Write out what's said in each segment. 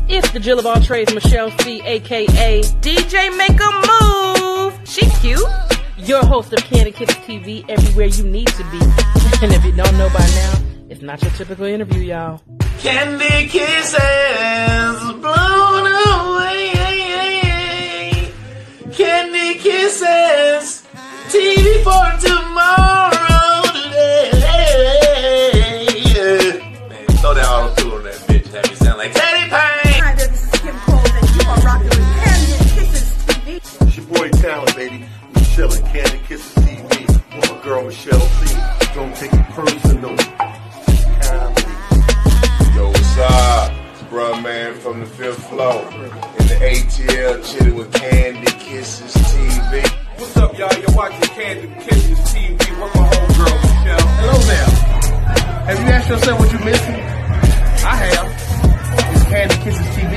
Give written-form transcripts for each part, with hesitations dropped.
It's the Jill of all trades, Michelle C, aka DJ Make a Move. She cute. Your host of Kandid Kisses Tv, everywhere you need to be. And if you don't know by now, it's not your typical interview, y'all. Kandid Kisses blown away. Kandid Kisses TV for tomorrow today. Man, throw that auto-tune on that bitch. Have me sound like Teddy Payne. Hi there, this is Kim Cole, and you are rocking with Kandid Kisses TV. It's your boy Talent, baby. We chillin', Kandid Kisses TV with my girl Michelle C. Don't take it personal. Yo, what's up? It's bruh man from the 5th floor. In the ATL, chilling with Kandid Kisses TV. What's up, y'all? You're watching Kandid Kisses TV with my homegirl, Michelle. Hello there. Have you asked yourself what you're missing? I have. It's Kandid Kisses TV.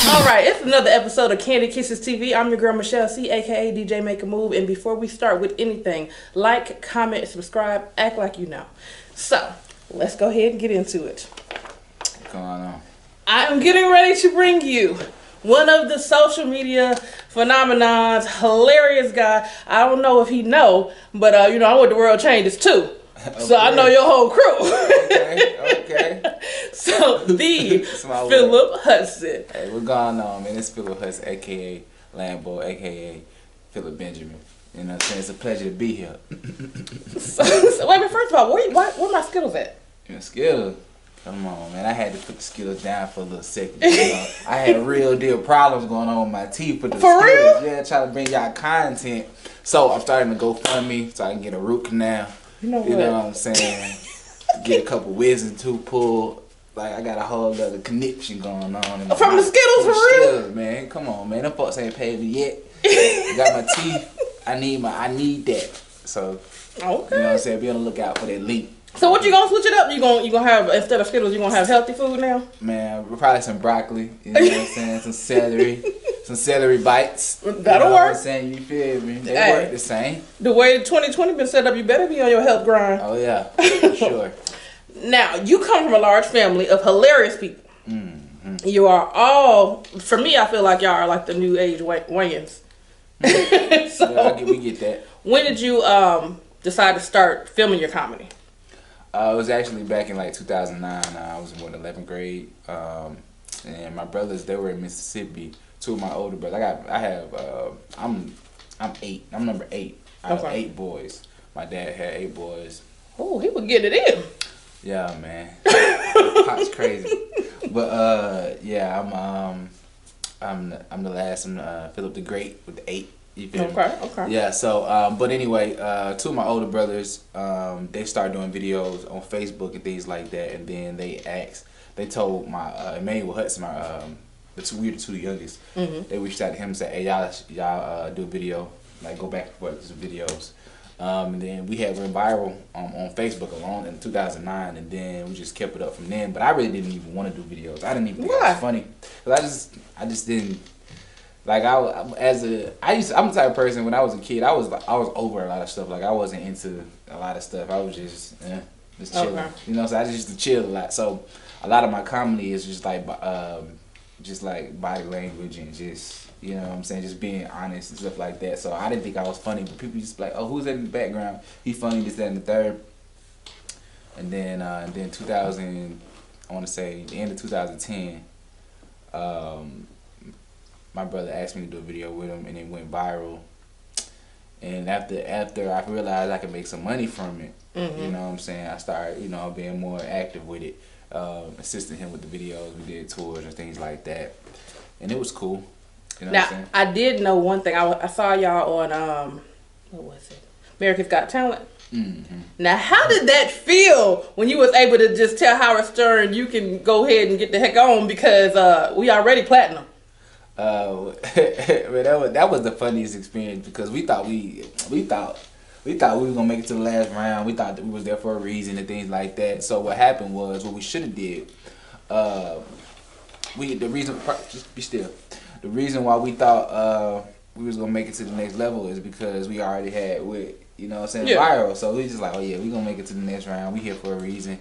Alright, it's another episode of Kandid Kisses TV. I'm your girl Michelle C, aka DJ Make a Move. And before we start with anything, like, comment, subscribe, act like you know. So, let's go ahead and get into it. What's going on? I am getting ready to bring you one of the social media phenomenons, hilarious guy. I don't know if he know, but you know, I went to World Changes too. Okay. So I know your whole crew. Okay. So the Philip Hudson. Hey, what's going on, man? It's Philip Hudson, aka Lambo, aka Philip Benjamin. You know what I'm saying? It's a pleasure to be here. So wait a minute, first of all, where my Skittles at? Your Skittles? Come on, man. I had to put the Skittles down for a little second. You know? I had real deal problems going on with my teeth with the For Skittles. real? Yeah, trying to bring y'all content. So I'm starting to go fund me so I can get a root canal. You know what I'm saying? Get a couple wisdom tooth pulled. Like, I got a whole other conniption going on. From the Skittles, for real? Skittles, man. Come on, man. Them folks ain't paid me yet. I got my teeth. I need that. So, Okay. you know what I'm saying? Be on the lookout for that link. So what you gonna switch it up? You gonna have, instead of Skittles, you gonna have healthy food now? Man, probably some broccoli. You know what I'm saying? Some celery. Some celery bites. That'll you know work. What I'm saying? You feel me? They work the same. The way 2020 been set up, you better be on your health grind. Oh yeah, for sure. Now, you come from a large family of hilarious people. Mm-hmm. You are all, for me, I feel like y'all are like the new age Wayans. So, Yeah, we get that. when did you decide to start filming your comedy? It was actually back in like 2009. I was in 11th grade, and my brothers, they were in Mississippi. Two of my older brothers. I'm 8. I'm number 8 out of 8 boys. My dad had 8 boys. Oh, he was getting it in. Yeah, man. Pop's crazy. But yeah, I'm the last. I'm Philip the Great with the 8. You feel me? Okay. Yeah, so, but anyway, 2 of my older brothers, they started doing videos on Facebook and things like that, and then they told my, Emmanuel Hudson, we were the 2 youngest, they reached out to him and said, hey, y'all do a video, like go back and forth with some videos. And then we had went viral on Facebook alone in 2009, and then we just kept it up from then. But I really didn't even want to do videos. I didn't even think it was funny. Cause I just didn't. Like I'm the type of person when I was a kid, I was over a lot of stuff. Like I wasn't into a lot of stuff. I was just chilling. Okay. You know, so I just used to chill a lot. So a lot of my comedy is just like body language and just, you know what I'm saying, just being honest and stuff like that. So I didn't think I was funny, but people just like, oh, who's that in the background? He funny, this, that, and the third. And then 2000, I want to say the end of 2010, my brother asked me to do a video with him, and it went viral. And after I realized I could make some money from it, you know what I'm saying, I started, you know, being more active with it, assisting him with the videos. We did tours and things like that, and it was cool. You know what I'm saying? I did know one thing. I saw y'all on what was it? America's Got Talent. Now, how did that feel when you was able to just tell Howard Stern you can go ahead and get the heck on because we already platinum? That was the funniest experience because we thought we were gonna make it to the last round. We thought that we was there for a reason and things like that. So what happened was what we should have did. The the reason why we thought we was gonna make it to the next level is because we already had with, you know what I'm saying, viral. So we just like, oh yeah, we gonna make it to the next round. We here for a reason.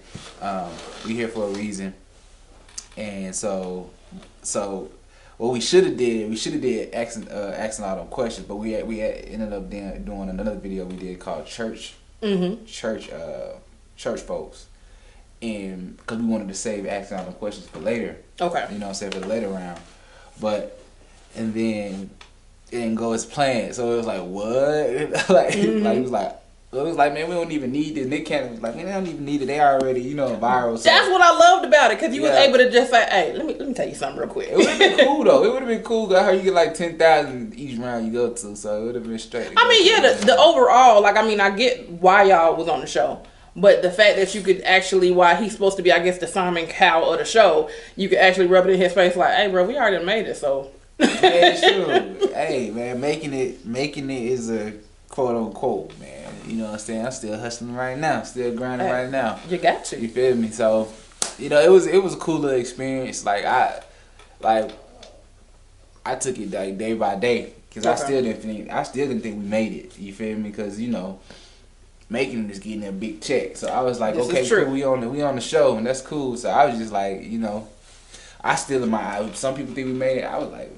And so what we should have did asking all them questions, but we had ended up doing another video we did called church folks, and because we wanted to save asking all them questions for later. Okay. You know what I'm saying, for the later round, and then it didn't go as planned. So it was like, what? like it was like, man, we don't even need this. Nick Cannon was like, man, they don't even need it. They already, you know, viral. So. That's what I loved about it, because you was able to just say, hey, let me tell you something real quick. It would have been cool, though. It would have been cool. I heard you get like 10,000 each round you go to, so it would have been straight. I mean, yeah, the overall, like, I mean, I get why y'all was on the show. But the fact that you could actually, why he's supposed to be, I guess, the Simon Cowell of the show, you could actually rub it in his face like, hey, bro, we already made it, so. Yeah, it's true. Hey, man, making it is a quote unquote, man. You know what I'm saying? I'm still hustling right now, still grinding right now. You got to. You feel me? So, you know, it was a cool little experience. I took it like day by day, because I still didn't think we made it. You feel me? Because, you know, making it is getting a big check. So I was like, okay, cool, we on the show, and that's cool. So I was just like, you know, I still in my eyes. Some people think we made it. I was like,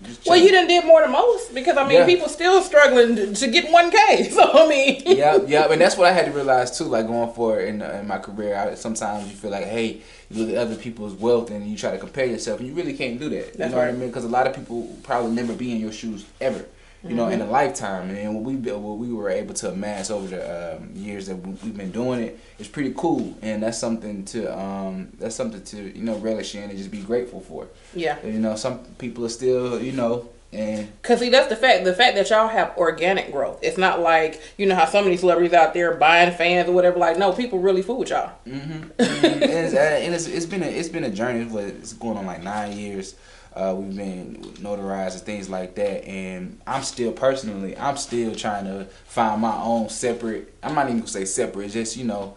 just well, you done did more than most, because I mean, people still struggling to get 1K. So I mean, yeah, and that's what I had to realize too. Like going forward in my career, sometimes you feel like, hey, you look at other people's wealth and you try to compare yourself, and you really can't do that. You know what I mean? Because a lot of people probably never be in your shoes ever. You know, in a lifetime, and what we were able to amass over the years that we've been doing it is pretty cool, and that's something to you know, relish in and just be grateful for. Yeah. And, you know, some people are still, you know, and because see, that's the fact that y'all have organic growth. It's not like, you know, how some of these celebrities out there buying fans or whatever. Like, no, people really fool with y'all. And it's been a journey. It's going on like 9 years. We've been notarized and things like that, and I'm still trying to find my own separate. I'm not even gonna say separate. Just you know,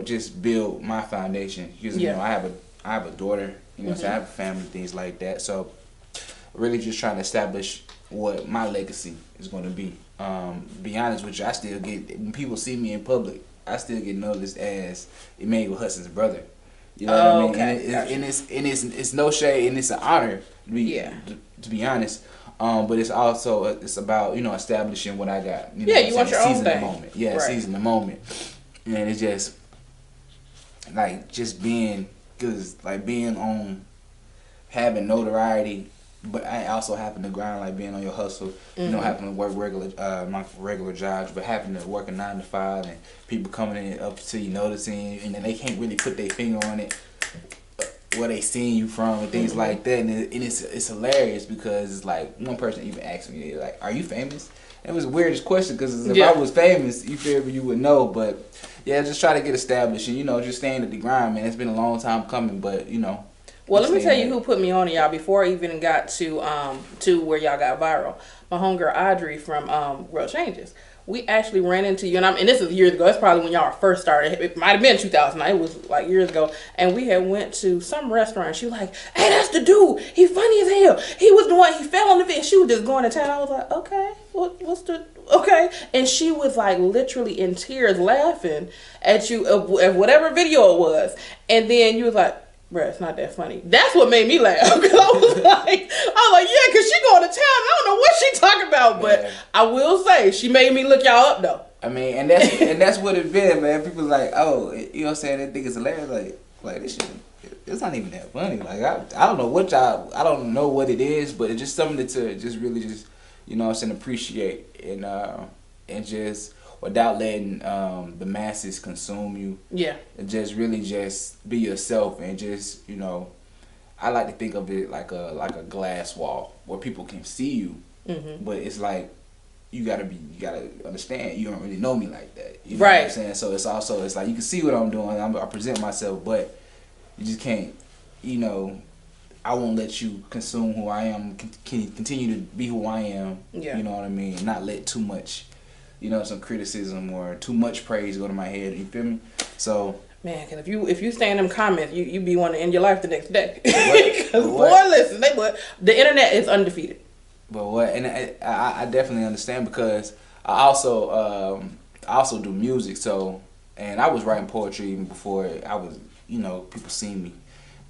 just build my foundation. Because you know, I have a daughter. You know, so I have a family, things like that. So really, just trying to establish what my legacy is going to be. To be honest with you, I still get, when people see me in public, I still get noticed as Emmanuel Hudson's brother. You know what I mean? Okay. And it's no shade, and it's an honor to be honest. But it's also it's about, you know, establishing what I got. You know, you want your own thing. Moment. Yeah, seizing the moment. And it's just like being, cause like being on, having notoriety, but I also happen to grind, like being on your hustle. You know, having to work my regular jobs, but having to work a 9 to 5, and people coming in up to you, noticing, and then they can't really put their finger on it, where they seeing you from, and things like that. And it's hilarious, because it's like, one person even asked me, like, "Are you famous?" It was the weirdest question, because if I was famous, you feel me, you would know. But yeah, just try to get established, and you know, just staying at the grind, man. It's been a long time coming, but you know. Well, let me tell you who put me on to y'all before I even got to where y'all got viral. My homegirl Audrey from World Changes. We actually ran into you, and this is years ago. It's probably when y'all first started. It might have been 2009. It was like years ago. And we had went to some restaurant. She was like, "Hey, that's the dude. He funny as hell. He was the one. He fell on the bed." She was just going to town. I was like, "Okay, what's the okay?" And she was like literally in tears, laughing at you of whatever video it was. And then you was like, "Bruh, it's not that funny." That's what made me laugh, because I was like, yeah, because she going to town. I don't know what she talking about, but I will say she made me look y'all up though. I mean, and that's what it's been, man. People like, oh, you know what I'm saying? They think it's hilarious. Like this shit, it's not even that funny. Like I don't know I don't know what it is, but it's just something to just really just, you know what I'm saying, appreciate, and just, without letting the masses consume you. Yeah. And just really just be yourself, and just, you know, I like to think of it like a glass wall where people can see you, but it's like you gotta understand, you don't really know me like that. You know what I'm saying? So it's like you can see what I'm doing. I present myself, but you just can't, you know, I won't let you consume who I am. Continue to be who I am. Yeah. You know what I mean? Not let too much, you know, some criticism or too much praise go to my head. You feel me? So Man, because if you stay in them comments, you be wanting to end your life the next day. Because boy, listen, the internet is undefeated. But what? And I definitely understand, because I also do music. So, and I was writing poetry even before I was, people seen me.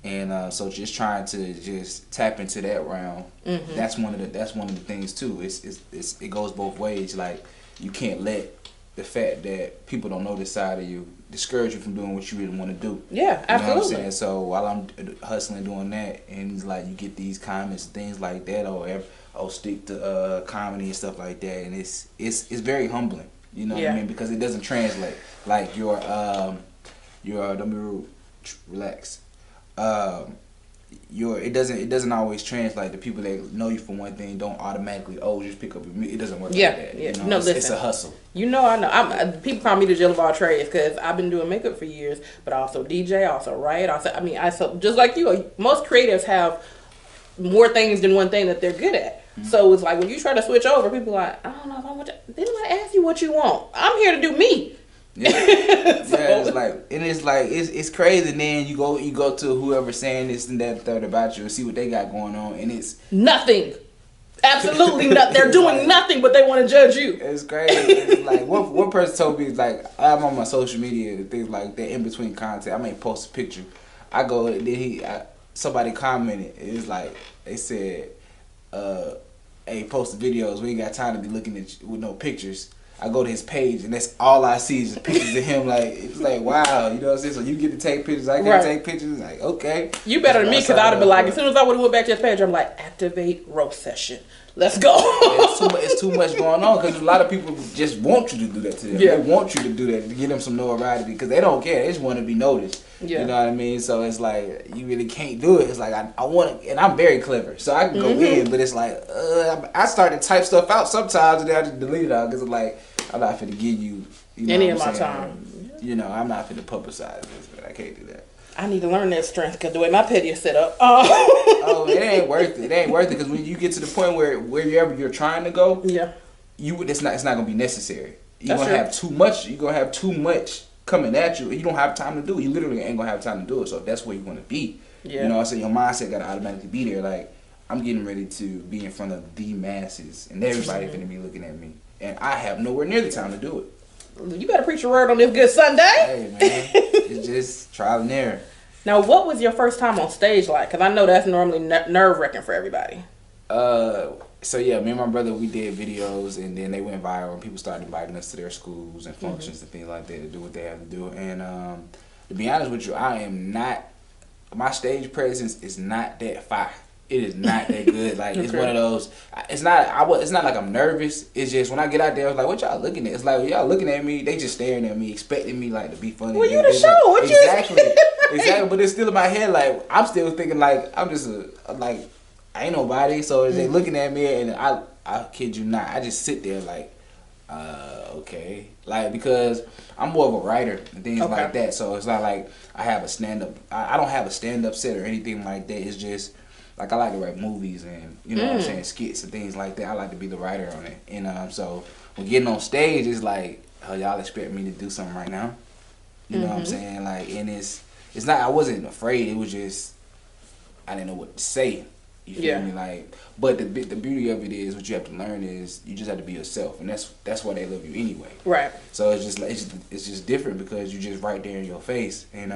And so just trying to just tap into that realm. That's one of the things too. It goes both ways. Like, you can't let the fact that people don't know this side of you discourage you from doing what you really want to do. Yeah, absolutely. You know what I'm saying? So while I'm hustling doing that, and like you get these comments and things like that, or stick to comedy and stuff like that, and it's very humbling. You know what I mean? Because it doesn't translate. Like your don't be rude, relax. It doesn't always translate. The people that know you for one thing don't automatically just pick up your music. It doesn't work like that. Yeah. No, it's a hustle. I know. People call me the Jill of all trades because I've been doing makeup for years, but I also DJ, I also write. I just like you. Most creatives have more things than one thing that they're good at. So it's like when you try to switch over, people are like, I don't know if I want to. They don't ask you what you want. I'm here to do me. Yeah, it's crazy. And then you go to whoever saying this and that third about you and see what they got going on, and it's nothing. Absolutely nothing. They're doing nothing, but they want to judge you. It's crazy. It's like one person told me, like, I'm on my social media and things like that, in between content, I may post a picture. I go, then somebody commented. It's like they said, "Hey, post the videos. We ain't got time to be looking at you with no pictures." I go to his page and that's all I see is pictures of him. Like, it's like, wow, you know what I'm saying? So you get to take pictures, I get to take pictures. Like, okay. You better than me, because I'd have been like, as soon as I would have went back to his page, I'm like, activate roast session. Let's go. It's too much going on, because a lot of people just want you to do that to them. They want you to do that to give them some notoriety, because they don't care. They just want to be noticed. You know what I mean? So it's like, you really can't do it. It's like, I want to, and I'm very clever, so I can go in, but it's like, I start to type stuff out sometimes, and then I just delete it out, because it's like, I'm not finna give you know any of my time. You know, I'm not finna publicize this, but I can't do that. I need to learn that strength, because the way my petty is set up. It ain't worth it. It ain't worth it, because when you get to the point wherever you're trying to go, it's not gonna be necessary. You're gonna have too much. You're gonna have too much coming at you, and you don't have time to do it. You literally ain't gonna have time to do it. So if that's where you want to be, you know what I'm saying? Your mindset gotta automatically be there. Like, I'm getting ready to be in front of the masses, and everybody finna be looking at me. And I have nowhere near the time to do it. You better preach your word on this good Sunday. Hey, man. It's just trial and error. Now, what was your first time on stage like? Because I know that's normally nerve-wracking for everybody. So, yeah, me and my brother, we did videos, and then they went viral, and people started inviting us to their schools and functions and things like that to do what they have to do. And to be honest with you, my stage presence is not that fire. It is not that good. Like, it's one of those. It's not like I'm nervous. It's just when I get out there, I was like, "What y'all looking at?" It's like, y'all looking at me. They just staring at me, expecting me like to be funny. Well, you the show. Like, exactly. But it's still in my head. Like, I'm still thinking like I'm just I ain't nobody. So they looking at me, and I kid you not, I just sit there like, okay, like, because I'm more of a writer and things like that. So it's not like I have a stand up. I don't have a stand up set or anything like that. It's just, like, I like to write movies and, you know what I'm saying, skits and things like that. I like to be the writer on it. And so when getting on stage, it's like, oh, y'all expect me to do something right now? You know what I'm saying? Like, and it's not, I wasn't afraid. It was just, I didn't know what to say. You feel me? Like, but the beauty of it is, what you have to learn is, you just have to be yourself. And that's why they love you anyway. Right. So it's just like, it's just different, because you're just right there in your face. And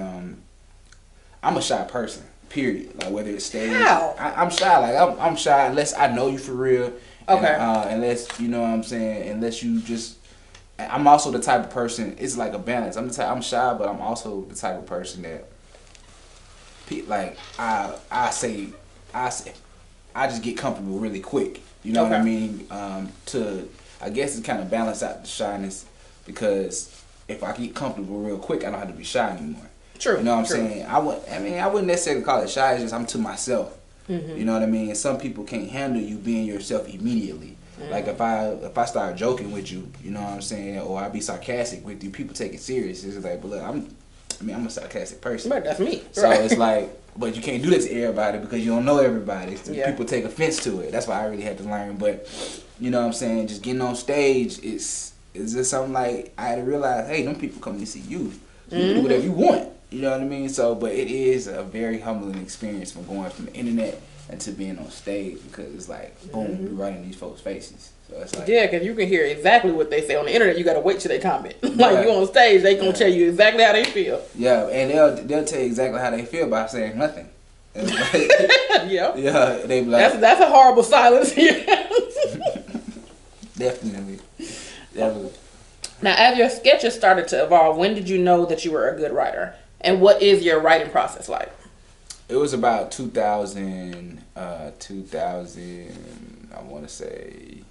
I'm a shy person. Period. Like, whether it's stage, I'm shy. Like, I'm shy unless I know you for real. Okay. And, unless, you know what I'm saying, unless you just. I'm also the type of person. It's like a balance. I'm shy, but I'm also the type of person that, like, I just get comfortable really quick. You know what I mean? I guess it kind of balance out the shyness, because if I get comfortable real quick, I don't have to be shy anymore. True. You know what I'm saying? I wouldn't necessarily call it shy. It's just I'm to myself. You know what I mean? And some people can't handle you being yourself immediately. Like, if I start joking with you, you know what I'm saying, or I be sarcastic with you, people take it serious. It's like, but look, I'm a sarcastic person. But that's me. So it's like, but you can't do that to everybody, because you don't know everybody. So people take offense to it. That's why I really had to learn. But you know what I'm saying? Just getting on stage, it's just something like, I had to realize, hey, them people coming to see you. You can do whatever you want. You know what I mean? So, but it is a very humbling experience from going from the internet into being on stage, because it's like, boom, you're right in these folks' faces. So it's like, yeah, because you can hear exactly what they say on the internet. You got to wait till they comment. Like, you on stage, they gonna tell you exactly how they feel. Yeah, and they'll tell you exactly how they feel by saying nothing. Like, yeah, they be like, that's a horrible silence here. Definitely. Now, as your sketches started to evolve, when did you know that you were a good writer? And what is your writing process like? It was about 2000, I want to say,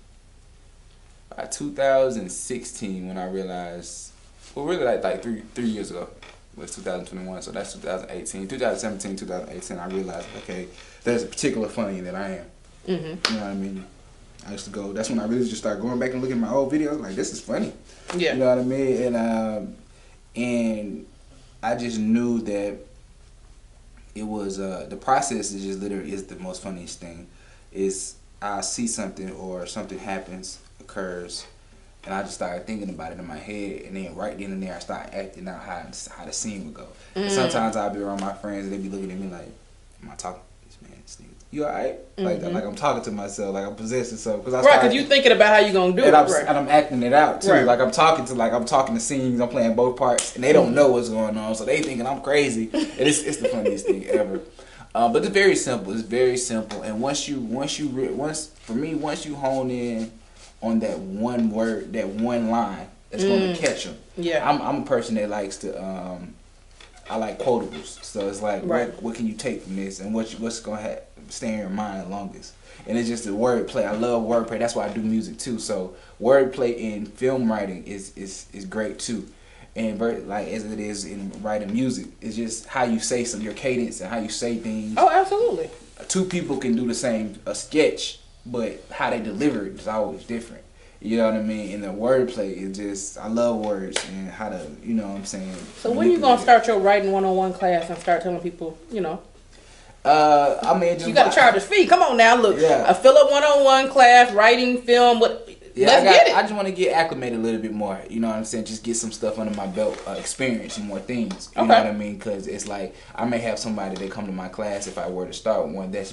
2016 when I realized, well, really like three years ago. It was 2021, so that's 2018. 2017, 2018, I realized, okay, there's a particular funny that I am. You know what I mean? I used to go, that's when I really just started going back and looking at my old videos, like, this is funny. Yeah. You know what I mean? And I just knew that it was, the process is just literally is the most funniest thing. Is I see something or something happens, occurs, and I just started thinking about it in my head, and then right then and there I start acting out how the scene would go. And sometimes I'll be around my friends and they be looking at me like, am I talking to this man? This nigga, you alright? Like I'm talking to myself, like I'm possessing something. Because you thinking about how you gonna do it. And I'm acting it out too. Like I'm talking to scenes, I'm playing both parts, and they don't know what's going on, so they thinking I'm crazy. And it's the funniest thing ever. But it's very simple. It's very simple. And once you hone in on that one word, that one line, that's going to catch them. Yeah. I'm a person that likes to. I like quotables. So it's like, what can you take from this, and what's going to stay in your mind the longest? And it's just the wordplay. I love wordplay. That's why I do music too. So wordplay in film writing is great too. And like as it is in writing music, it's just how you say your cadence and how you say things. Oh, absolutely. Two people can do the same sketch, but how they deliver it is always different. You know what I mean? And the wordplay is just, I love words and how to, you know what I'm saying. So when you gonna start your writing 101 class and start telling people, you know? I mean, just, you gotta charge a fee. Come on now, look. Yeah. A Philip 101 class, writing, film, what? Yeah, I just want to get acclimated a little bit more. You know what I'm saying? Just get some stuff under my belt, experience and more things. You know what I mean? Because it's like I may have somebody that come to my class if I were to start one that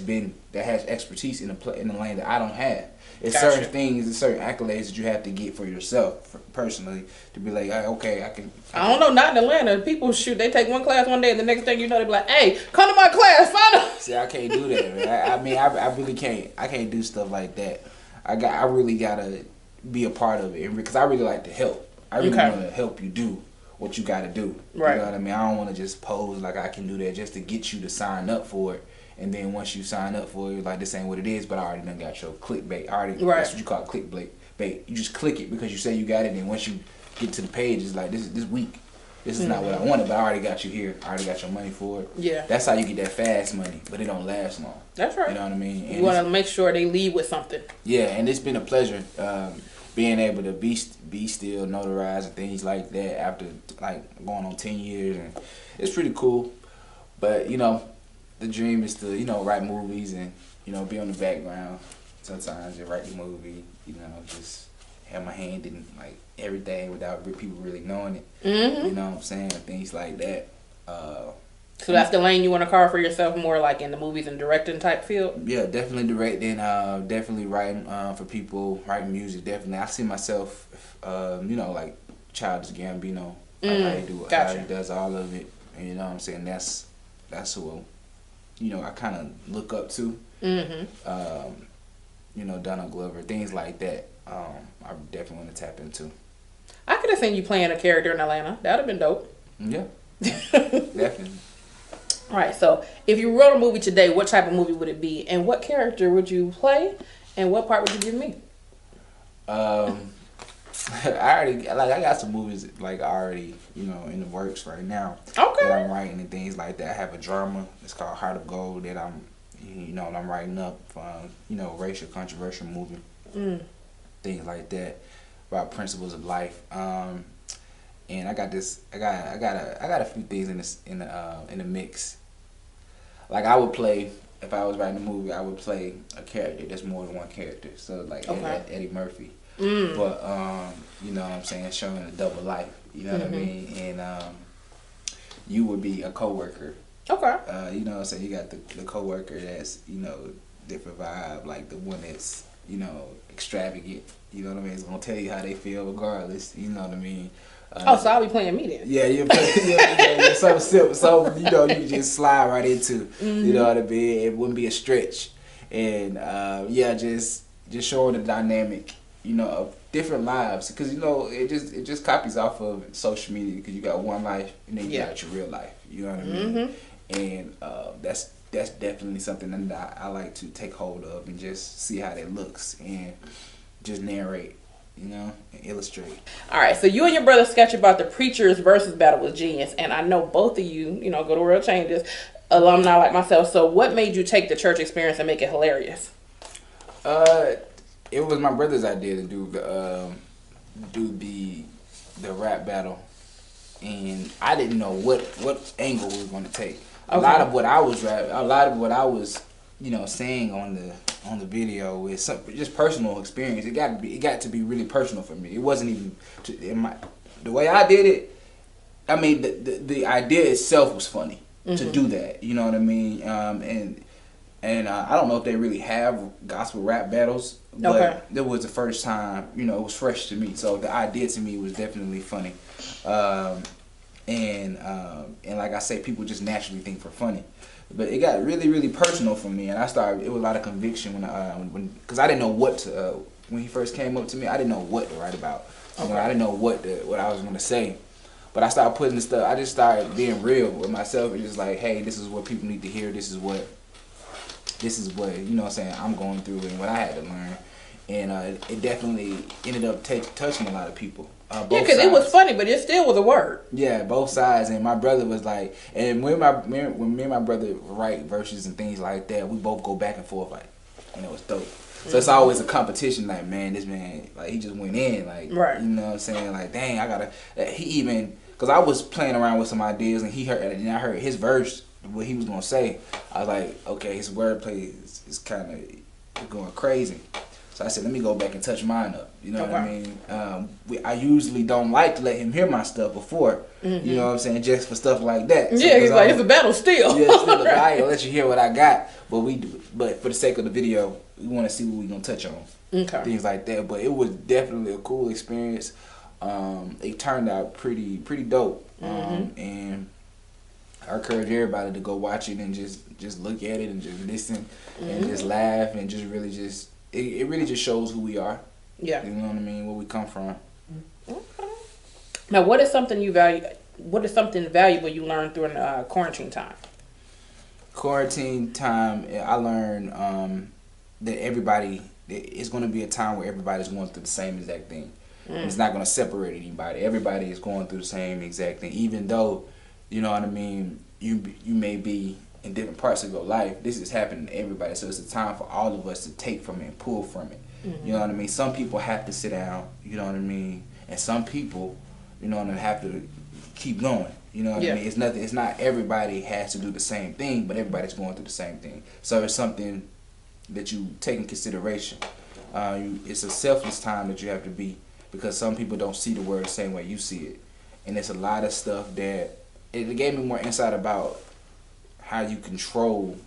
has expertise in the lane that I don't have. It's certain things, and certain accolades that you have to get for yourself personally to be like, okay, I can. I don't know, not in Atlanta. People they take one class one day, and the next thing you know, they be like, hey, come to my class, find out. See, I can't do that, man. I mean, I really can't. I can't do stuff like that. I really gotta be a part of it because I really like to help. I really want to help you do what you gotta do. Right. You know what I mean? I don't want to just pose like I can do that just to get you to sign up for it. And then once you sign up for it, like this ain't what it is, but I already done got your clickbait. That's what you call clickbait. You just click it because you say you got it, and once you get to the page, it's like this week. This is not what I wanted, but I already got you here. I already got your money for it. Yeah. That's how you get that fast money, but it don't last long. That's right. You know what I mean? And you want to make sure they leave with something. Yeah, and it's been a pleasure being able to be still notarized and things like that after like going on 10 years, and it's pretty cool. But you know, the dream is to write movies and be on the background sometimes and write the movie. Just have my hand in like everything without people really knowing it. You know what I'm saying? Things like that. So that's the lane you want to carve for yourself, more like in the movies and directing type field? Yeah, definitely directing, definitely writing for people, writing music, definitely. I see myself, like Childish Gambino, like how he does all of it. And you know what I'm saying? That's who, I kind of look up to. Donald Glover, things like that. I definitely want to tap into. I could have seen you playing a character in Atlanta. That would have been dope. Yeah, definitely. All right, so if you wrote a movie today, what type of movie would it be, and what character would you play, and what part would you give me? I got some movies like already in the works right now. Okay. That I'm writing and things like that. I have a drama. It's called Heart of Gold that I'm writing up from racial controversial movie, things like that about principles of life. And I got a few things in the mix. Like I would play, if I was writing a movie, I would play a character that's more than one character. So like Eddie Murphy. But you know what I'm saying, showing a double life. You know what I mean? And you would be a coworker. Okay. You know what I'm saying? You got the coworker that's, you know, different vibe, like the one that's, you know, extravagant. You know what I mean? It's gonna tell you how they feel regardless. You know what I mean? So I'll be playing me then. Yeah, you're playing something simple, so you know you just slide right into. You know what I mean? It wouldn't be a stretch, and yeah, just showing the dynamic, you know, of different lives, because you know it just copies off of social media, because you got one life and then you got your real life. You know what I mean? And that's definitely something that I like to take hold of and just see how that looks and just narrate, you know, and illustrate. All right, so you and your brother sketch about the Preachers versus Battle with Genius, and I know both of you, you know, go to Real Changes, alumni like myself. So what made you take the church experience and make it hilarious? It was my brother's idea to do the rap battle, and I didn't know what angle we were going to take. A lot of what I was you know, saying on the video is just personal experience. It got to be really personal for me. It wasn't even the way I did it. I mean, the idea itself was funny to do that. You know what I mean? And I don't know if they really have gospel rap battles, but it was the first time. You know, it was fresh to me. So the idea to me was definitely funny. And like I say, people just naturally think for funny. But it got really, really personal for me, and it was a lot of conviction because I didn't know what to, when he first came up to me, I didn't know what to write about. You know, I didn't know what I was going to say. But I started putting the stuff, I just started being real with myself and just like, hey, this is what people need to hear, this is what, you know what I'm saying, I'm going through and what I had to learn. And it definitely ended up touching a lot of people. Yeah, because it was funny, but it still was a word. Yeah, both sides. And my brother was like, and when me and my brother write verses and things like that, we both go back and forth, like, and it was dope. So it's always a competition, like, man, this man, like, he just went in, like, you know what I'm saying, like, dang, I gotta, he even, because I was playing around with some ideas, and I heard his verse, what he was gonna say. I was like, okay, his wordplay is kind of going crazy. So I said, let me go back and touch mine up. You know what I mean? I usually don't like to let him hear my stuff before. You know what I'm saying? Just for stuff like that. So yeah, he's like, it's a battle still. Yeah, it's still a battle. I ain't gonna let you hear what I got. But for the sake of the video, we want to see what we're going to touch on. Okay. Things like that. But it was definitely a cool experience. It turned out pretty dope. And I encourage everybody to go watch it and just look at it and just listen and just laugh and just really just... It really just shows who we are. Yeah. You know what I mean? Where we come from. Okay. Now, what is something you value? What is something valuable you learned during quarantine time? Quarantine time, I learned that it's going to be a time where everybody's going through the same exact thing. It's not going to separate anybody. Everybody is going through the same exact thing. Even though, you know what I mean, you may be in different parts of your life, this is happening to everybody. So it's a time for all of us to take from it and pull from it. You know what I mean? Some people have to sit down, you know what I mean? And some people, you know, have to keep going. You know what I mean? It's not everybody has to do the same thing, but everybody's going through the same thing. So it's something that you take in consideration. It's a selfless time that you have to be, because some people don't see the word the same way you see it. And there's a lot of stuff that, it gave me more insight about how you control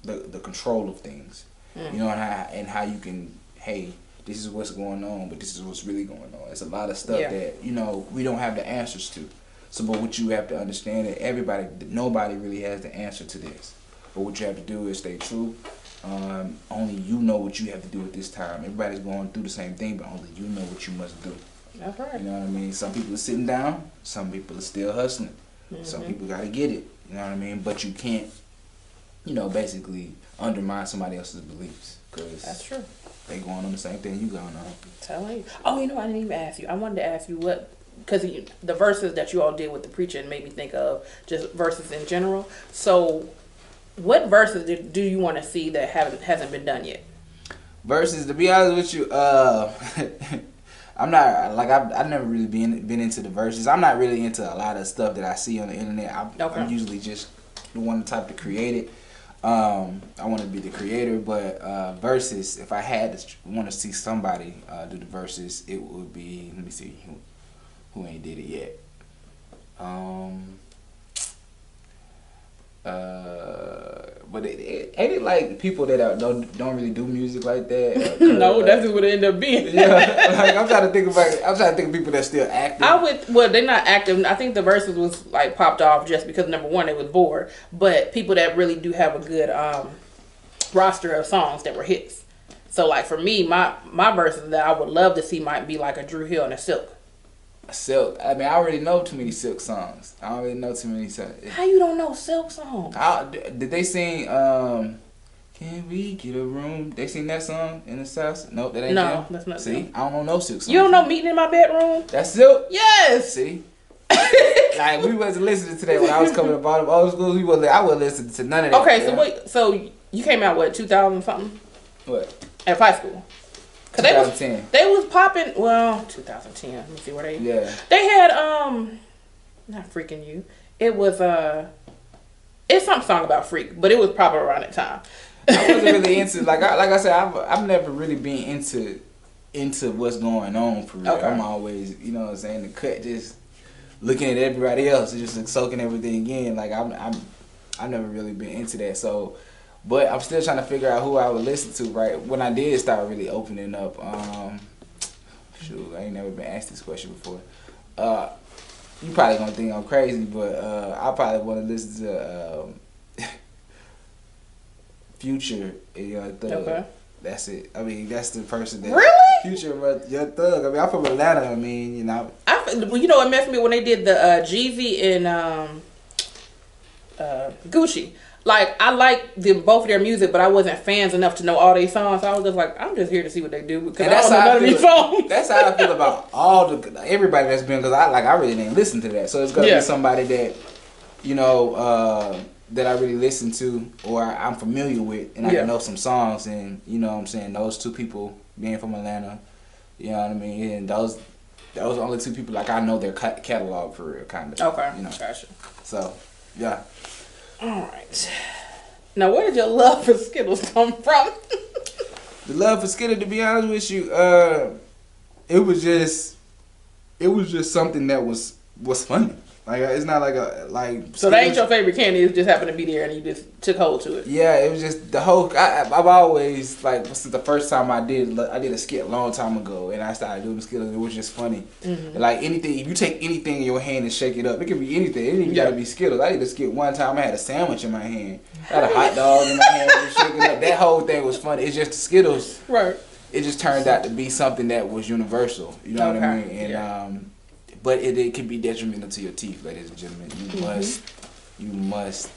the control of things, you know, and how you can, hey, this is what's going on, but this is what's really going on. It's a lot of stuff that, you know, we don't have the answers to. So, but what you have to understand that nobody really has the answer to this. But what you have to do is stay true. Only you know what you have to do at this time. Everybody's going through the same thing, but only you know what you must do. That's right. You know what I mean? Some people are sitting down. Some people are still hustling. Some people got to get it. You know what I mean? But you can't, you know, basically undermine somebody else's beliefs. Cause that's true. They going on the same thing you going on. I'm telling you. Oh, you know, I didn't even ask you. I wanted to ask you what, because the verses that you all did with the preacher made me think of just verses in general. So what verses do you want to see that hasn't been done yet? Verses, to be honest with you, I'm not, like, I've never really been into the verses. I'm not really into a lot of stuff that I see on the internet. I'm usually just the one type to create it. I want to be the creator, but verses, if I had to want to see somebody do the verses, it would be, let me see who ain't did it yet. But ain't it like people that don't really do music like that? No, that's what it ended up being. Yeah, like I'm trying to think of people that still active. Well, they're not active. I think the verses was like popped off just because number one, they was bored. But people that really do have a good roster of songs that were hits. So like for me, my verses that I would love to see might be like a Drew Hill and a Silk. Silk. I mean, I already know too many Silk songs. I already know too many songs. How you don't know Silk songs? Did they sing Can We Get a Room? They sing that song in the South? Nope, that ain't them. No, that's not See, them. I don't know no Silk songs. You don't know Meeting in My Bedroom? That's Silk? Yes! See? Like, we wasn't listening to that when I was coming up out of old school. I wasn't listening to none of that. Okay, so wait, so you came out, what, 2000 something? What? At high school? 2010. They was popping, well, 2010. Let me see where they... Yeah. They had, not Freaking You. It was, it's some song about freak, but it was probably around that time. I wasn't really into, like I said, I've never really been into what's going on for real. Okay. I'm always, you know what I'm saying, the cut, just looking at everybody else and just soaking everything in. Like, I've never really been into that, so... But I'm still trying to figure out who I would listen to, right? When I did start really opening up, shoot, I ain't never been asked this question before. You probably gonna think I'm crazy, but I probably want to listen to Future and Young Thug. Okay. That's it. I mean, that's the person that... Really? Future, but Young Thug. I mean, I'm from Atlanta, I mean, you know. You know what messed me when they did the Jeezy and Gucci. Like, I like both of their music, but I wasn't fans enough to know all their songs. So I was just like, I'm just here to see what they do because I don't know none of these songs. That's how I feel about everybody that's been, because I really didn't listen to that. So it's gonna be somebody that, you know, that I really listen to or I'm familiar with, and I can know some songs. And you know what I'm saying, those two people being from Atlanta, you know what I mean, and those are the only two people like I know their catalog for real, kind of. Okay, you know. Gotcha. So yeah. Alright. Now, where did your love for Skittles come from? The love for Skittles, to be honest with you, it was just something that was funny. Like, it's not like So that ain't your favorite candy, it just happened to be there and you just took hold to it. Yeah, it was just the whole, I've always, like, since the first time I did a skit a long time ago, and I started doing Skittles, it was just funny. Mm-hmm. Like, anything, if you take anything in your hand and shake it up, it could be anything, it didn't even gotta be Skittles. I did a skit one time, I had a sandwich in my hand, I had a hot dog in my hand, and shaking up. That whole thing was funny. It's just the Skittles. Right. It just turned out to be something that was universal, you know what I mean? And, but it can be detrimental to your teeth, ladies and gentlemen. You must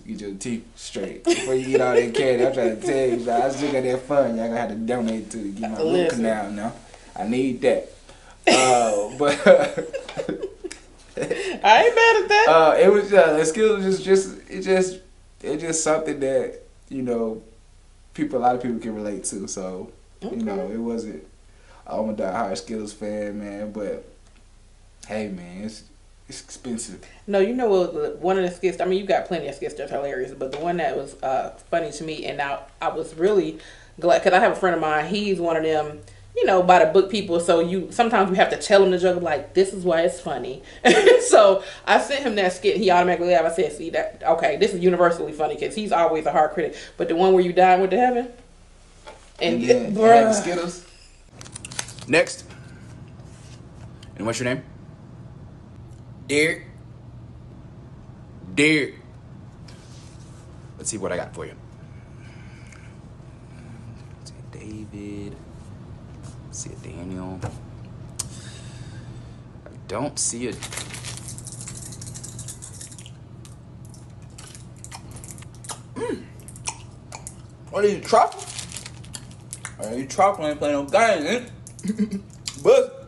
get your teeth straight before you get all that candy. I'm trying to tell you, I still got that fun. Y'all gonna have to donate to get my root canal now. I need that. But I ain't mad at that. It was the Skittles it's just something that, you know, a lot of people can relate to. So you know, it wasn't. I'm a die-hard Skittles fan, man, but hey, man, it's expensive. No, you know, one of the skits, I mean, you got plenty of skits that's hilarious, but the one that was funny to me, and I was really glad, because I have a friend of mine, he's one of them, you know, by the book people, so sometimes you have to tell him the joke, like, this is why it's funny. So I sent him that skit, he automatically laughed. I said, see, that, okay, this is universally funny, because he's always a hard critic, but the one where you die and went to heaven? And the Skittles. Next. And what's your name? Derek. Let's see what I got for you. Let's see a David. Let's see a Daniel. I don't see a... What are you, truffle? Are you truffle? Ain't playing no games, eh? But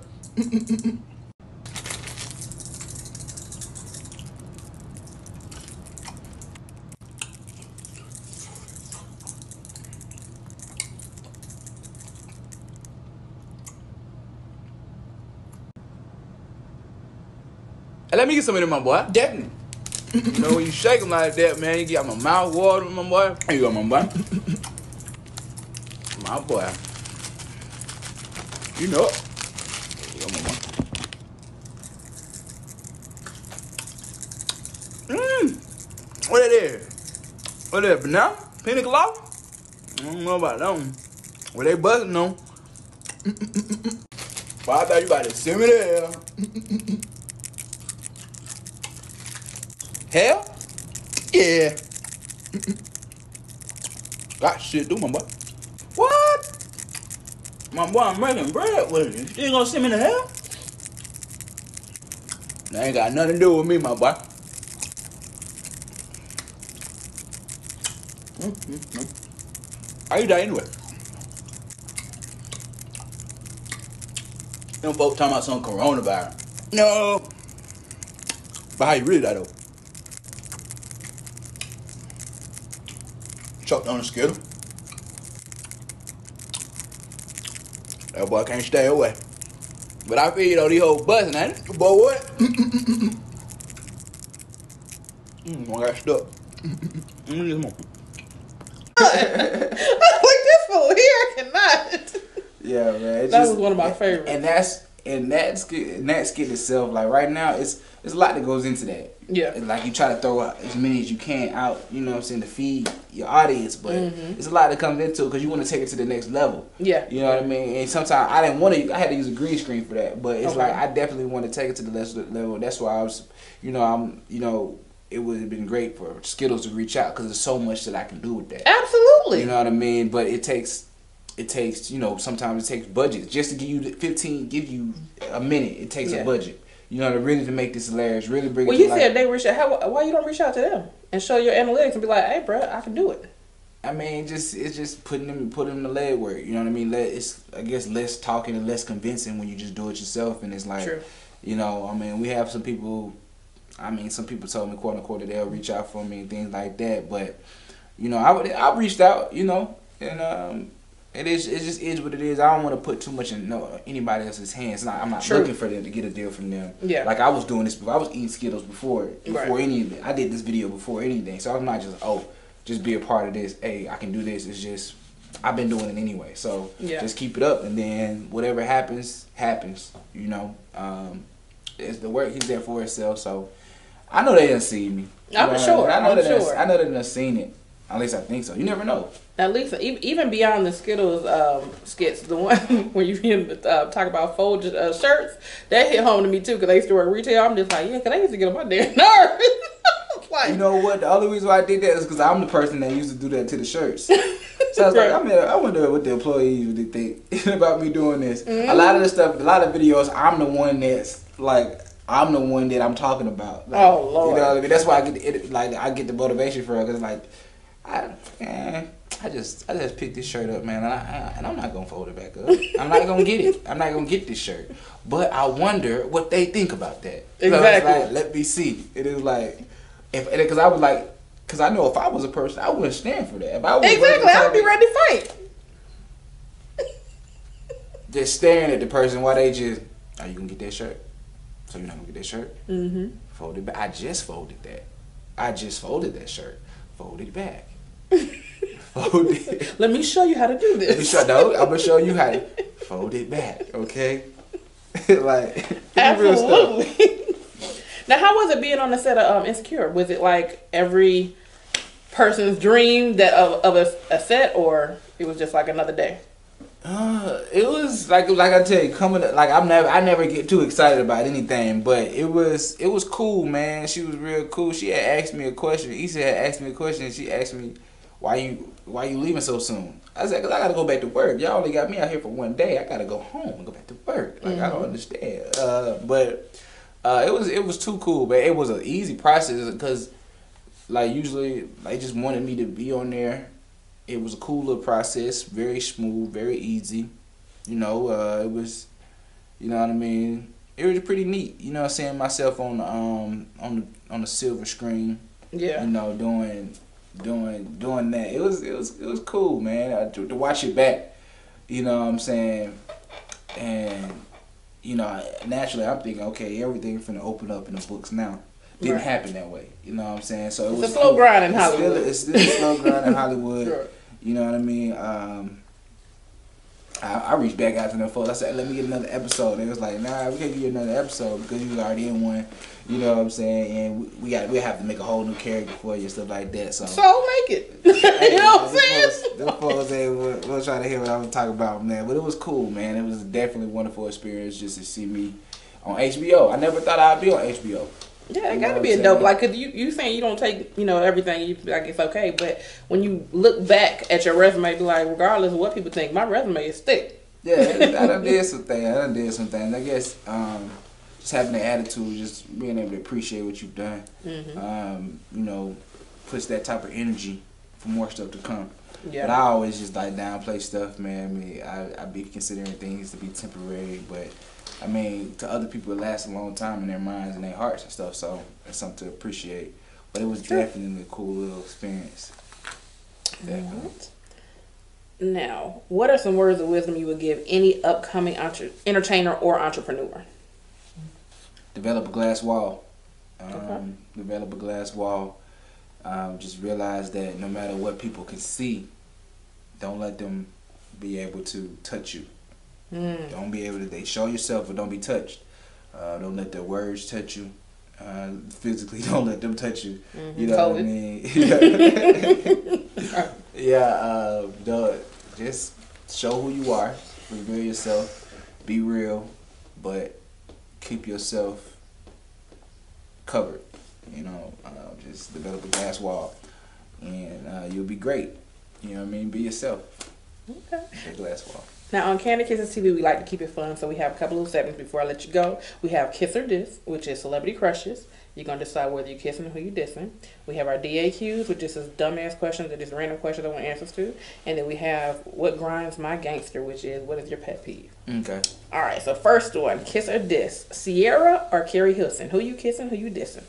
let me get some of them, my boy. Definitely. You know, when you shake them like that, man, you get my mouth watering, my boy. Here you go, my boy. My boy. You know it. There you go, my boy. What it is? What is it? Banana? Pina colada? I don't know about that one. What they buzzing on? Well, I thought you about to send me there. Hell? Yeah. Got shit do, my boy. What? My boy, I'm making bread with it. You still gonna send me to hell? That ain't got nothing to do with me, my boy. How you die anyway? Them folks talking about some coronavirus. No. But how you really die though? Choked on the skittle. That boy can't stay away. But I feel you though, these hoes buzzing, ain't it? Boy, what? I got stuck. This one. Like this fool here, I cannot. Yeah, man. That was one of my favorites. And that skit itself, like right now, it's a lot that goes into that. Yeah. It's like you try to throw out as many as you can out, you know what I'm saying, to feed your audience, but it's a lot that comes into it because you want to take it to the next level. Yeah. You know what I mean? And sometimes I had to use a green screen for that, but it's like I definitely want to take it to the next level. That's why I was, it would have been great for Skittles to reach out because there's so much that I can do with that. Absolutely. You know what I mean? But it takes, sometimes it takes budget. Just to give you a minute, it takes a budget. You know, to make this hilarious, really bring it to life. Well, you said they reach out. Why you don't reach out to them and show your analytics and be like, hey, bro, I can do it? I mean, it's just putting them in the leg work. You know what I mean? It's, I guess, less talking and less convincing when you just do it yourself. And it's like, true. You know, I mean, we have some people. I mean, some people told me, quote unquote, that they'll reach out for me and things like that. But you know, I reached out. You know, and it just is what it is. I don't want to put too much in anybody else's hands. I'm not looking for them to get a deal from them. Yeah. Like I was doing this before. I was eating Skittles before any of it. I did this video before anything. So I'm not just be a part of this. Hey, I can do this. It's just I've been doing it anyway. So just keep it up, and then whatever happens, happens. You know, it's the work. He's there for himself. So I know they done seen me. I'm sure. I know they done seen it. At least I think so. You never know. At least, even beyond the Skittles skits, the one where you talk about folded shirts, that hit home to me too, because I used to work retail. I'm just like, yeah, because I used to get on my damn nerves. Like, you know what? The only reason why I did that is because I'm the person that used to do that to the shirts. So I was like, I wonder what the employees would think about me doing this. A lot of the stuff, a lot of videos, I'm the one that I'm talking about. Like, oh Lord! You know what I mean? That's why I get the motivation for it, because like, I just picked this shirt up, man, and I'm not gonna fold it back up. I'm not gonna get it. I'm not gonna get this shirt. But I wonder what they think about that. Exactly. So it's like, let me see. It is like, because I was like, because I know if I was a person, I wouldn't stand for that. If I was exactly, I'd be ready to fight. Just staring at the person while they just, are you gonna get that shirt? So you're not gonna get that shirt? Mm-hmm. Fold it back. I just folded that. I just folded that shirt. Fold it back. Fold it. Let me show you how to do this. I'm gonna show you how to fold it back. Okay. Like absolutely. Now, how was it being on the set of Insecure? Was it like every person's dream that of a set, or it was just like another day? It was like I tell you, I never get too excited about anything, but it was cool, man. She was real cool. She had asked me a question. Issa had asked me a question. And she asked me, why you leaving so soon? I said, 'cause I gotta go back to work. Y'all only got me out here for one day. I gotta go home and go back to work. Like I don't understand. But it was too cool. But it was an easy process because like usually they just wanted me to be on there. It was a cool little process, very smooth, very easy. You know, it was, you know what I mean. It was pretty neat. You know, seeing myself on the silver screen. Yeah. You know, doing that. It was cool, man. To watch it back. You know what I'm saying. And you know, naturally, I'm thinking, okay, everything's finna open up in the books now. Didn't happen that way. You know what I'm saying. So it was a slow grind in Hollywood. It's still a slow grind in Hollywood. Sure. You know what I mean? I reached back out to them folks. I said, let me get another episode. They was like, nah, we can't give you another episode because you was already in one. You know what I'm saying? And we have to make a whole new character for you and stuff like that. So make it. You know what I'm saying? Them folks we'll try to hear what I was talking about, man. But it was cool, man. It was definitely a wonderful experience just to see me on HBO. I never thought I'd be on HBO. Yeah, it got to be a dope. Like, cause you saying you don't take, everything. You like it's okay, but when you look back at your resume, be like, regardless of what people think, my resume is thick. Yeah, I done did some things. I guess just having the attitude, just being able to appreciate what you've done. Puts that type of energy for more stuff to come. Yeah. But I always just like downplay stuff, man. I mean, I be considering things to be temporary, but. I mean, to other people, it lasts a long time in their minds and their hearts and stuff, so it's something to appreciate. But it was definitely a cool little experience. Definitely. Now, what are some words of wisdom you would give any upcoming entertainer or entrepreneur? Develop a glass wall. Develop a glass wall. Just realize that no matter what people can see, don't let them be able to touch you. Don't be able to. They show yourself, but don't be touched. Don't let their words touch you. Physically, don't let them touch you. You know what I mean? Just show who you are. Reveal yourself. Be real, but keep yourself covered. Just develop a glass wall, and you'll be great. You know what I mean? Be yourself. Okay. A glass wall. Now, on Kandid Kisses TV, we like to keep it fun, so we have a couple of segments before I let you go. We have Kiss or Diss, which is celebrity crushes. You're going to decide whether you're kissing or who you're dissing. We have our D.A.Qs, which is just dumbass questions that is random questions I want answers to. And then we have What Grinds My Gangster, which is what is your pet peeve. Okay. All right, so first one, Kiss or Diss. Sierra or Carrie Hudson? Who you kissing, who you dissing?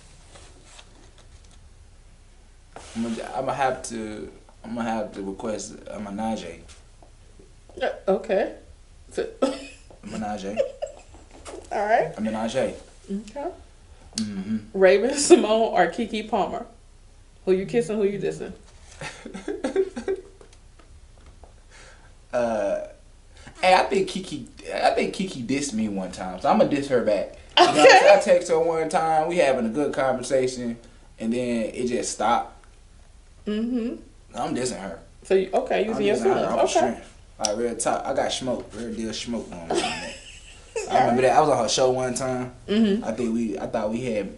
I'm gonna have to request a Menage. Okay. Menage. All right. A Menage. Okay. Raven Simone or Kiki Palmer? Who you kissing? Who you dissing? Hey, I think Kiki dissed me one time, so I'm gonna diss her back. Okay. I text her one time. We having a good conversation, and then it just stopped. I'm dissing her. So you using your feelings. Okay. Like real talk, I got smoke, real deal smoke on me. I remember that I was on her show one time. I thought we had.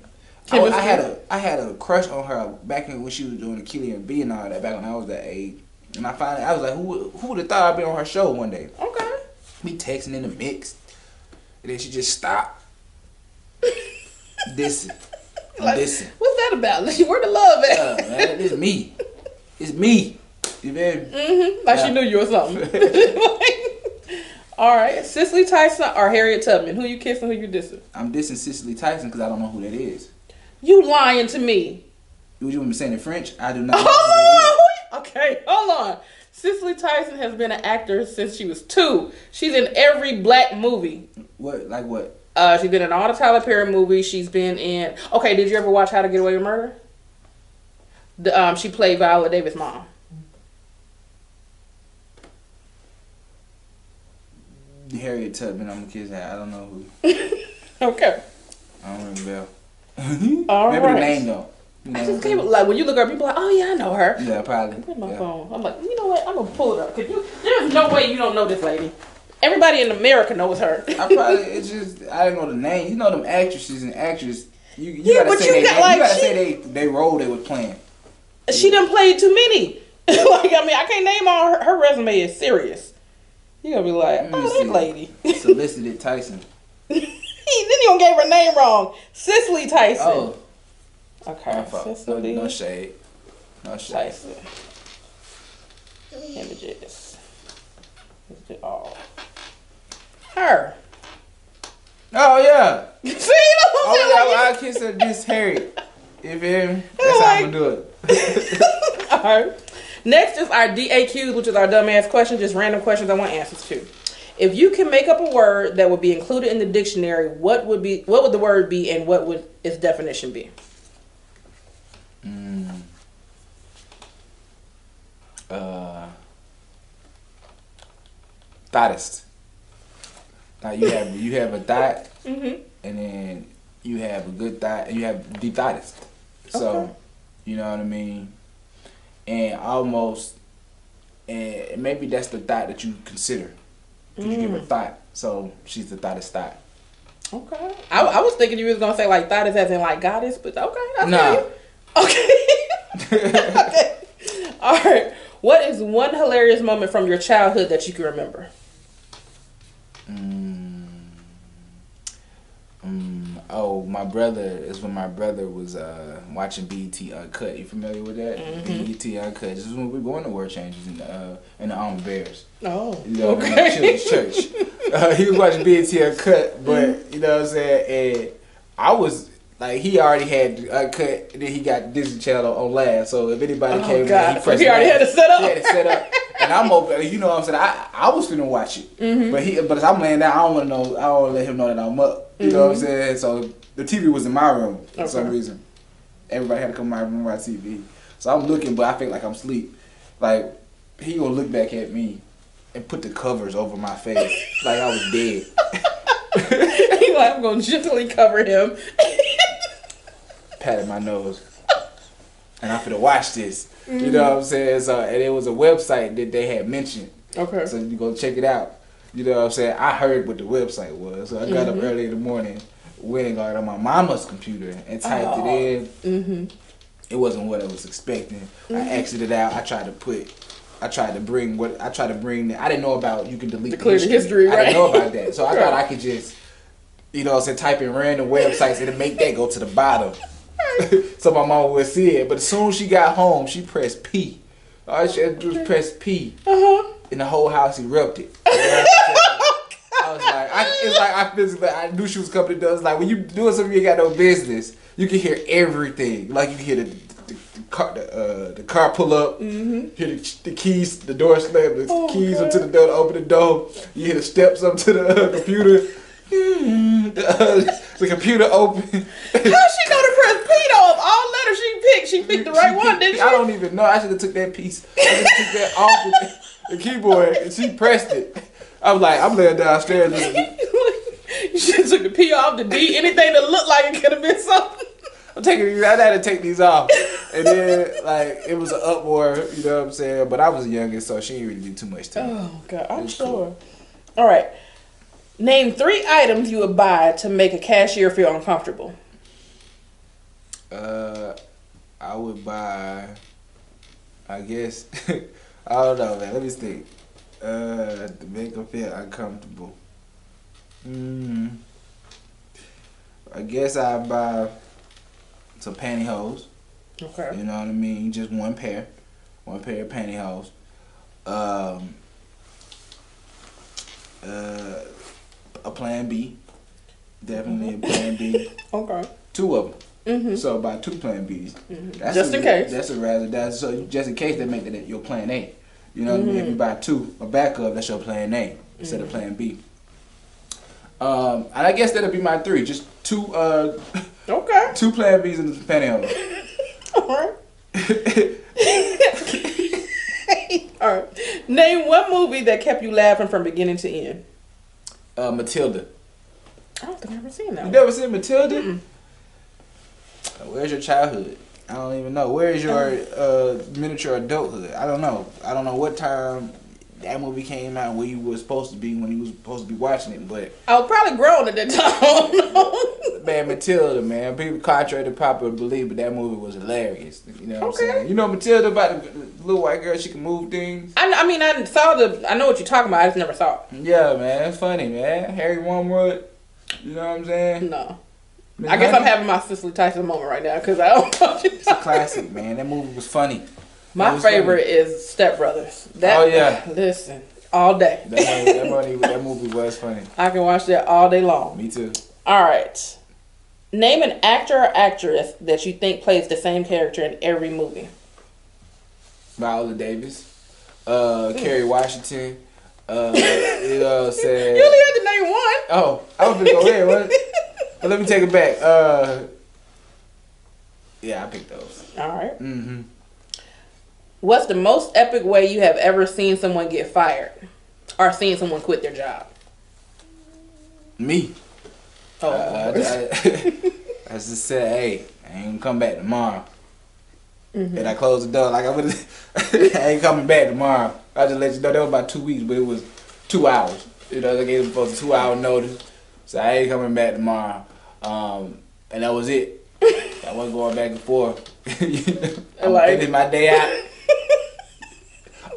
I had a crush on her back when she was doing the Killian B and all that. Back when I was that age, and I was like, who would have thought I'd be on her show one day? Okay. We texting in the mix, and then she just stopped. Dissing. What's that about? Where the love at? Man, it's me. It's me. You mean? Like she knew you or something. All right, Cicely Tyson or Harriet Tubman? Who you kissing? Who you dissing? I'm dissing Cicely Tyson because I don't know who that is. You lying to me? Would you want me saying in French? I do not. Okay, hold on. Cicely Tyson has been an actor since she was 2. She's in every black movie. What? Like what? She's been in all the Tyler Perry movies. She's been in. Okay, did you ever watch How to Get Away with Murder? She played Viola Davis' mom. Harriet Tubman, I'm gonna kiss her. I don't know who. Okay. I don't ring the bell. All Maybe right. the name though. I just came like when you look up, people like, oh yeah, I know her. Yeah, probably. Put my phone. I'm like, you know what? I'm gonna pull it up. There's no way you don't know this lady. Everybody in America knows her. I didn't know the name. You know them actresses and actors. You gotta say they role they were playing. She done played too many. I can't name all her resume is serious. You gonna be like, that lady. Solicited Tyson. Then you gonna get her name wrong. Cicely Tyson. Oh. Okay. Cicely. No shade. No shade. Tyson. Images. Oh. Her. Oh yeah. See? I kiss her this Harriet. You feel me? That's how I'm gonna do it. Alright. Next is our D.A.Qs, which is our dumbass questions, just random questions I want answers to. If you can make up a word that would be included in the dictionary, what would the word be and what would its definition be? thoughtist. Now you have a thought, and then you have a good thought, and you have the thoughtist. So, you know what I mean? And almost, and maybe that's the thought that you consider. You give her thought. So she's the thoughtist thought. Okay. I was thinking you was gonna say like thottist as in like goddess, but okay. No. Okay. Okay. All right. What is one hilarious moment from your childhood that you can remember? Oh, my brother is when my brother was watching BET Uncut. You familiar with that? BET Uncut. This is when we were going to World Changers in the Alma Bears. Oh, you know, okay. Children's Church. He was watching BET Uncut, but you know what I'm saying. And I was like, he already had Uncut, and then he got Disney Channel on last. So if anybody came, in, he already had it set up. He had it set up. And I'm open. You know what I'm saying? I was finna watch it, but as I'm laying down, I don't want to know. I don't want to let him know that I'm up. You know what I'm saying? So the TV was in my room for some reason. Everybody had to come to my room and watch TV. So I'm looking, but I feel like I'm asleep. Like he gonna look back at me and put the covers over my face like I was dead. He like, I'm gonna gently cover him. Patted my nose. And I'm finna watch this. You know what I'm saying? So, and it was a website that they had mentioned. Okay. So you go check it out. You know what I'm saying? I heard what the website was. So I got up early in the morning, went and got on my mama's computer and typed it in. It wasn't what I was expecting. I exited out. I tried to bring I didn't know about you can delete the clear history, right? I didn't know about that. So I thought I could just, you know what I'm saying, type in random websites and make that go to the bottom. So my mama would see it. But as soon as she got home, she pressed P. All she had to do was press P. And the whole house erupted. You know I was like, I knew she was coming to do. It's like when you doing something you ain't got no business, you can hear everything. Like you can hear the car pull up, hear the keys, the door slam, the keys up to the door to open the door. You hear the steps up to the computer. The computer open. How she know to press P though? Of all letters she picked the right one, didn't she? I don't even know. I should have took that piece. I just took that off the keyboard and she pressed it. I was like, I'm laying downstairs. You should have took the P off, the D, anything that looked like it could have been something. I had to take these off. And then, like, it was an uproar, you know what I'm saying? But I was the youngest, so she didn't really do too much to me. Oh, God, I'm sure. Cool. All right. Name 3 items you would buy to make a cashier feel uncomfortable. I would buy, I guess, I don't know, man. Let me think. To make them feel uncomfortable. I guess I'd buy some pantyhose. Okay. You know what I mean? Just one pair of pantyhose. A plan B. Definitely a plan B. Okay. 2 of them. So about 2 plan Bs. Just in case. So just in case they make that your plan A. You know what I mean? If you buy 2, a backup, that's your plan A instead of plan B. And I guess that'll be my 3. Just 2 2 plan Bs in the pantyhose. All right. Name one movie that kept you laughing from beginning to end. Matilda. I don't think I've ever seen that. You never seen Matilda? Where's your childhood? I don't even know. Where's your miniature adulthood? I don't know. I don't know what time that movie came out, where you were supposed to be when you was supposed to be watching it, but I was probably grown at that time. Man, Matilda, man. People contrary to popular belief, but that movie was hilarious. You know what I'm saying? You know Matilda about the little white girl, she can move things? I mean, I know what you're talking about, I just never saw it. Yeah, man. It's funny, man. Harry Wormwood. You know what I'm saying? No. I guess I'm having my Cicely Tyson moment right now because I don't know. It's a classic, man. That movie was funny. My favorite is Step Brothers. Oh yeah. Listen, all day. That movie was funny. I can watch that all day long. Me too. All right. Name an actor or actress that you think plays the same character in every movie. Viola Davis, Kerry Washington. You know what I'm saying? You only had to name one. Oh, I was gonna go ahead. What? But let me take it back. Yeah, I picked those. All right. What's the most epic way you have ever seen someone get fired? or seeing someone quit their job? Me. Oh, I just said, hey, I ain't gonna come back tomorrow. And I closed the door like I would. I ain't coming back tomorrow. I just let you know that was about 2 weeks, but it was 2 hours. You know, they gave them folks a 2-hour notice, so I ain't coming back tomorrow. And that was it. I wasn't going back and forth. I'm finished my day out.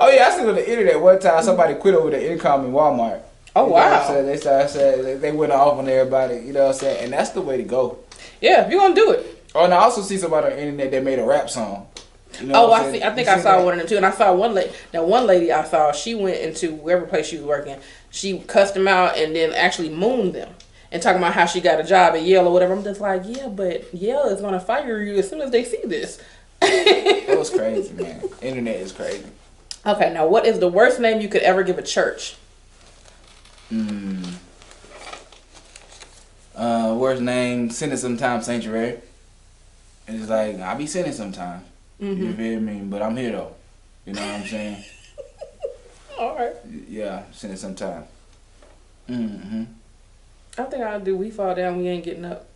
Oh yeah, I seen on the internet one time somebody quit over the income in Walmart. Oh wow! So they started saying they went off on everybody. You know what I'm saying? And that's the way to go. Yeah, if you're gonna do it. Oh, and I also see somebody on the internet that made a rap song. You know I think I saw one of them too, and I saw one lady. Now, one lady I saw, she went into wherever place she was working. She cussed them out and then actually mooned them and talking about how she got a job at Yale or whatever. I'm just like, yeah, but Yale is gonna fire you as soon as they see this. That was crazy, man. Internet is crazy. Okay, now what is the worst name you could ever give a church? Worst name, Sinning Sometimes Sanctuary. And it's like, I be sinning sometimes. You feel me? But I'm here though. You know what I'm saying? Alright. Yeah, sinning sometimes. I think I'll do We Fall Down, We Ain't Getting Up.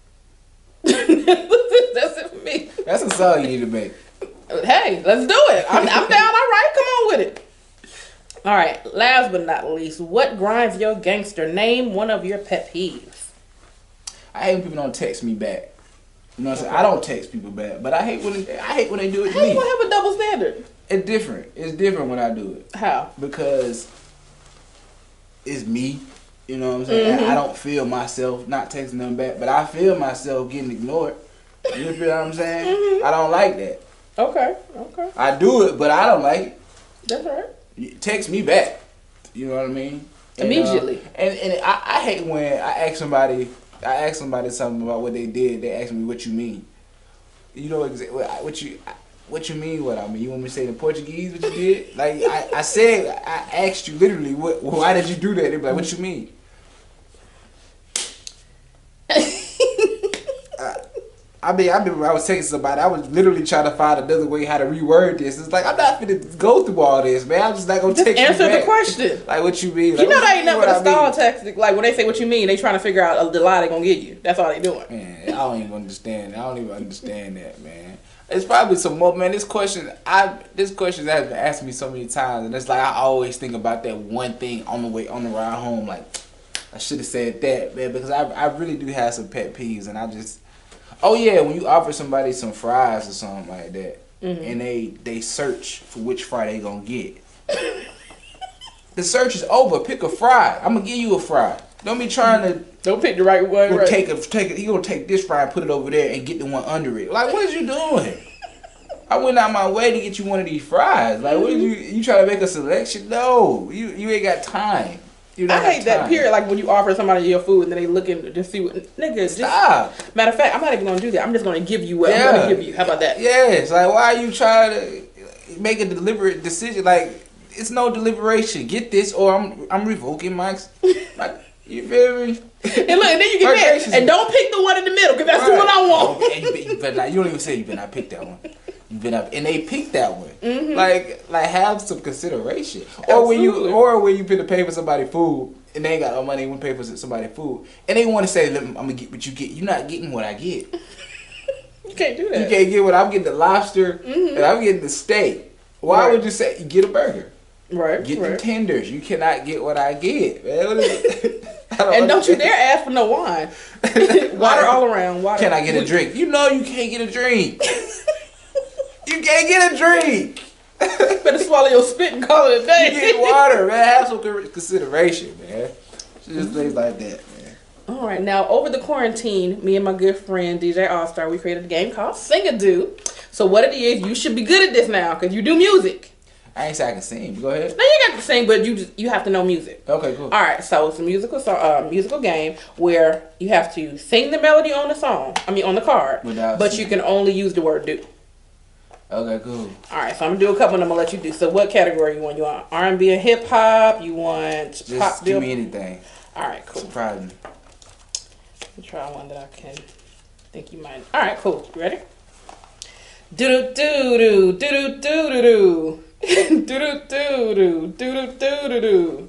That's it for me. That's a song you need to make. Hey, let's do it. I'm down. All right, come on with it. All right, last but not least, what grinds your gangster? Name one of your pet peeves. I hate when people don't text me back. You know what I'm saying? I don't text people back, but I hate when they do it to How me. you gonna have a double standard? It's different. It's different when I do it. How? Because it's me. You know what I'm saying? I don't feel myself not texting them back, but I feel myself getting ignored. You feel what I'm saying? I don't like that. Okay. I do it, but I don't like it. That's all right. Text me back. You know what I mean? And, Immediately. And I hate when I ask somebody something about what they did. They ask me what you mean. You know what you mean? What I mean? You want me to say in Portuguese what you did? Like I asked you literally why did you do that? They be like, what you mean? I was texting somebody. I was literally trying to find another way how to reword this. It's like, I'm not finna go through all this, man. I'm just not gonna text you back. Answer the question. Like, what you mean? Like, you know they ain't nothing but a stall mean? text. Like when they say what you mean, they trying to figure out the lie they gonna give you. That's all they doing. Man, I don't even understand that, man. It's probably some more, man. This question has been asked me so many times, and it's like I always think about that one thing on the ride home. Like, I should have said that, man, because I really do have some pet peeves, and I just. Oh yeah, when you offer somebody some fries or something like that, and they search for which fry they gonna get. The search is over. Pick a fry. I'm gonna give you a fry. Don't be trying to. Don't pick the right one. Right. Take it. You gonna take this fry and put it over there and get the one under it. Like, what is you doing? I went out my way to get you one of these fries. Like, what is you trying to make a selection? No, you ain't got time. I hate that period. Like when you offer somebody your food and then they looking to see what niggas. Stop. Matter of fact, I'm not even gonna do that. I'm just gonna give you what I'm gonna give you. How about that? Yes. Like, why are you trying to make a deliberate decision? Like, it's no deliberation. Get this, or I'm revoking my. You feel me? And look, and then you get mad. And don't pick the one in the middle, because that's the one I want. You don't even say you better not pick that one. You better not, and they pick that one. Like have some consideration. Or when you pay for somebody's food and they ain't got no money, they want to pay for somebody's food, and they want to say, I'm gonna get what you get. You're not getting what I get. You can't do that. You can't get what I'm getting, the lobster and I'm getting the steak. Why would you say get a burger? Right. Get the tenders. You cannot get what I get, man. What is it? And don't you dare ask for no wine. Water all around. Water. Can I get a drink? You know you can't get a drink. You can't get a drink. Better swallow your spit and call it a day. You get water, man. Have some consideration, man. Just things like that, man. All right, now over the quarantine, me and my good friend DJ All-Star, we created a game called SingADoo. So what it is, you should be good at this now because you do music. I ain't say I can sing. Go ahead. No, you got to sing, but you have to know music. Okay, cool. All right, so it's a musical game where you have to sing the melody on the song. I mean, on the card, but you can only use the word "do." Okay, cool. All right, so I'm gonna do a couple, and I'm gonna let you do. So, what category you want? You want R&B and hip hop? You want just pop? Give me anything. All right, cool. Surprise me. Let me try one that I can think you might. All right, cool. You ready? Do do do do do do do do do do do do do do do do do.